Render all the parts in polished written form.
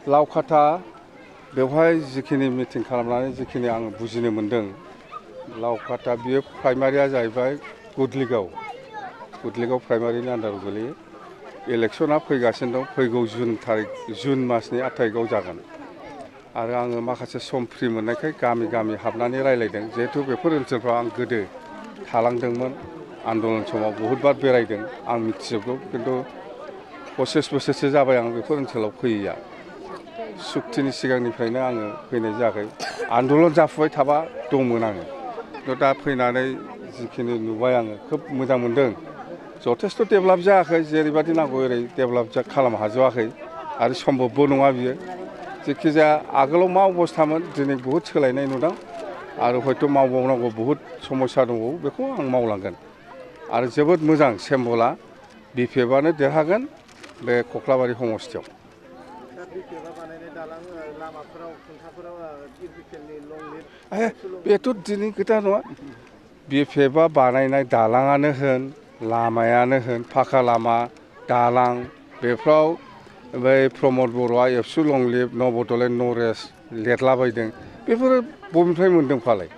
लावखाथा बेवहाय जिखिनि मिटिं खालामनानै जिखिनि आं बुजिनो मोन्दों लावखाथा बियो प्राइमारिया जाहैबाय गुदलिगाव प्राइमारिनि आन्दाराव गोलैयो इलेक्सना फैगासिनो दं फैगौ जुन मासनि 8 तारिखआव जागोन आरो आङो माखासे सम फ्रि मोननायखाय गामि गामि हाबनानै रायलायदों जिहेतु बेफोर ओनसोलफ्राव आं गोदो थालांदोंमोन आन्दलन समाव बहुद बार बेरायदों आं मिथिजोबगौ खिन्थु 25 बोसोरसो जाबाय आं बेफोर ओनसोलाव फैयैया सुक्तिनि सिगांनिफ्रायनो आङो फैनाय जायाखै आन्दलन जाफुबाय थाबा दंमोन आङो थ' दा फैनानै जिखिनि नुबाय आङो खोब मोजां मोनदों जथेस्थ' डेभेलप जायाखै जेरैबायदि नांगौ ओरै डेभेलप खालामनो हाजोबाखै आरो सम्भबबो नङा बियो जेखिजाया आगोलाव मा अबस्थामोन दिनै बहुद सोलायनाय नुदों आरो हयथ' मावबावनांगौ बहुद समस्या दंबावो बेखौ आं मावलांगोन आरो जोबोद मोजां सेम्बला बिपिएफआनो देरहागोन बे कख्लाबारि समस्थियाव बेथ' दिनै खोथा नङा बिपिएफआ बानायनाय दालाङानो होन लामायानो होन फाखा लामा दालां बेफ्राव बै प्रमद बर'आ एबसु लं लिभ न बड'लेण्ड नरेश लिरलाबायदों बेफोरो बबेनिफ्राय मोन्दों फालाय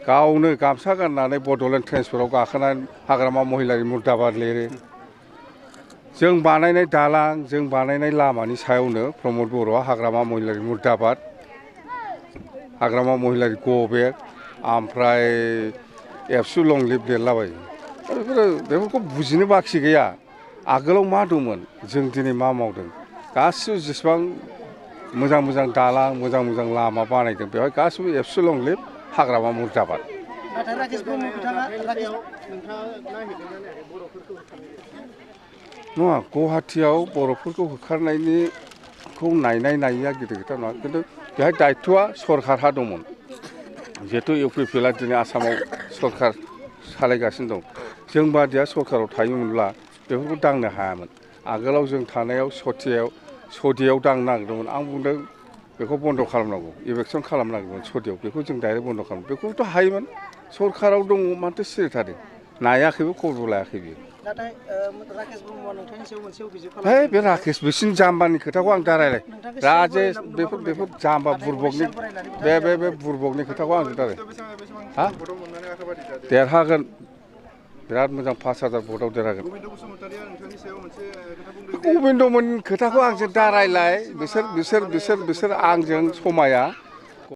गावनो गामसा गाननानै बड'लेण्ड ट्रेन्सफराव गाखोनानै हाग्रामा महिलारि मुर्दाबाद लिरो जों बानायनाय दालां जों बानायनाय लामानि सायावनो प्रमद बर'आ हाग्रामा महिलारि मुर्दाबाद हाग्रामा महिलारि गो बेक ओमफ्राय एबसु लं लिभ लिरलाबायो बेफोरखौ बुजिनो बाखि गैया आगोलाव मा दंमोन जों दिनै मा मावदों गासिबो जेसेबां मोजां मोजां दालां मोजां मोजां लामा बानायदों बेवहाय गासिबो एबसु लं लिभ हाग्रामा मुर्दाबाद नङा गुवाहाटियाव बर'फोरखौ होखारनायनिखौ नायनाया गिदिर खोथा नङा खिन्थु बेहाय दायथ'आ सरकारहा दंमोन जिहेतु इउपिपिएलआ दिनै आसामाव सरकार सालायगासिनो दं जों बादिया सरकाराव थायोमोनब्ला बेफोरखौ दांनो हायामोन आगोलाव जों थानायाव सदियाव दांनो नागिरदोंमोन आं बुंदों बेखौ बन्द' खालामनांगौ इभेकसन खालामनांगौमोन सदियाव बेखौ जों डाइरेक्ट बन्द' खालाम बेखौथ' हायोमोन सरकाराव दङ माथो सिरि थादों नायाखैबो खबर लायाखै बियो बे राकेश बिसिनि जाम्बानि खोथाखौ आं दा रायलाय राजेश बेफोर जाम्बा बुरबकनि बे बुरबकनि खोथाखौ आं दा हा देरहागोन बिराद मोजां 5000 भटआव देरहागोन गबिन्दमोननि खोथाखौ आंजों दा रायलाय बिसोर आंजों समाया